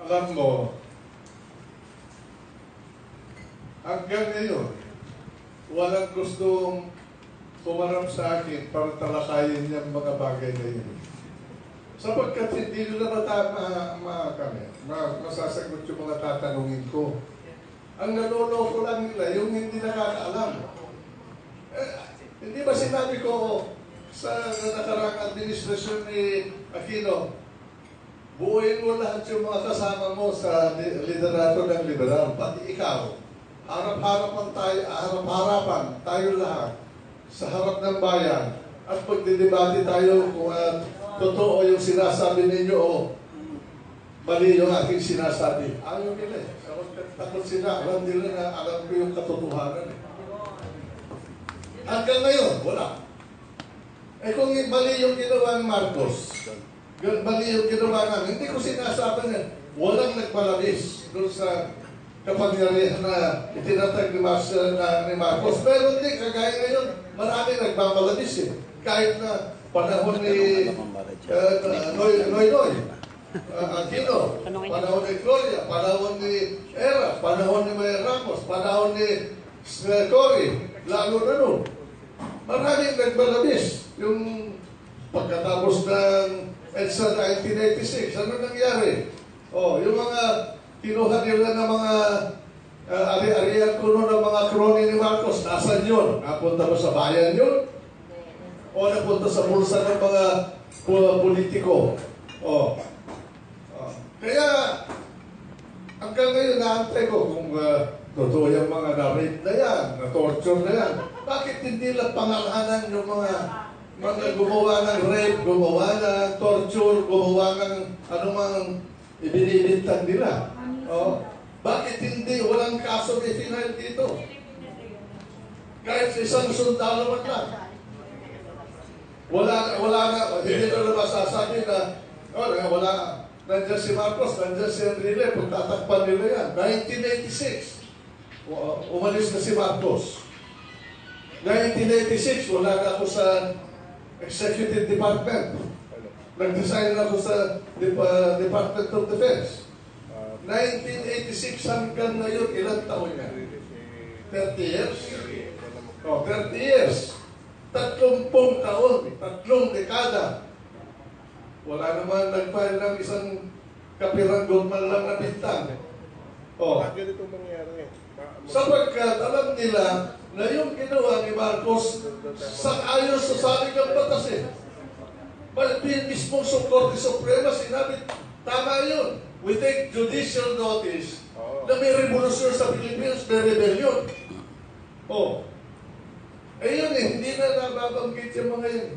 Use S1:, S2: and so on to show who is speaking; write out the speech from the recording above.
S1: Alam mo, hanggang ngayon, walang gustong kumarap sa akin para talakayin niyang mga bagay na yun. Sapagkat hindi nila masasagot yung mga tatanungin ko. Ang naloloko lang nila, yung hindi nakakaalam. Hindi ba sinabi ko sa nakarang administrasyon ni Aquino, buuin mo lahat yung mga kasama mo sa liderato ng liberal, pati ikaw. Harap-harapan tayo lahat sa harap ng bayan at pagdidebate tayo kung totoo yung sinasabi ninyo o mali yung aking sinasabi. Ayaw nila eh. Takot sila. Alam nila na alam ko yung katotohanan eh. Hanggang ngayon, wala. Eh kung mali yung ginawa ng Marcos, mali yung ginawa namin, hindi ko sinasabi na walang nagpalabis doon sa kapangyarihan na itinatag ni Marcos. Pero hindi, kagaya ngayon, marami nagpapalabis eh. Kahit na panahon ni Noynoy, Aquino, panahon ni Gloria, panahon ni Era, panahon ni Mayor Ramos, panahon ni Cory, lalo na nun. Maraming nagbalabis. Yung pagkatapos ng EDSA 1986, ano nangyari? Yung mga kinuha nila ng mga ari-arian kuno ng mga kroni ni Marcos, nasan yun? Napunta ba sa bayan yun? O napunta sa bulsa ng mga politiko? Kaya, hanggang ngayon naantay ko kung totoo yung mga na-rape na yan, na-torture na yan. Bakit hindi lang pangalanan yung mga gumawa ng rape, gumawa ng torture, gumawa ng anumang ibinibintang nila? Bakit hindi? Walang kaso may final dito. Kahit isang sundalo man lang. Wala na, hindi na masasabi na, wala, nandiyan si Marcos, nandiyan si Enrile, kung tatakpan nila yan. 1986, umalis na si Marcos. 1986, wala na ako sa Executive Department. Nag-design ako sa Department of Defense. 1986 hanggang ngayon, ilang taon yan? 30 years? 30 years. 30 taon, 3 dekada. Wala naman nag-file ng isang kapiranggot man lang na bintang.
S2: Bakit ito mangyari?
S1: Sapagkat alam nila na yung ginawa ni Marcos sang-ayon sa saling ng batas eh. Malapit mismo sa Korte Suprema, sinabi, tama yun. We take judicial notice na may revolusyon sa Pilipinas, may rebellion. Yun eh, hindi na nababanggit yung mga yun.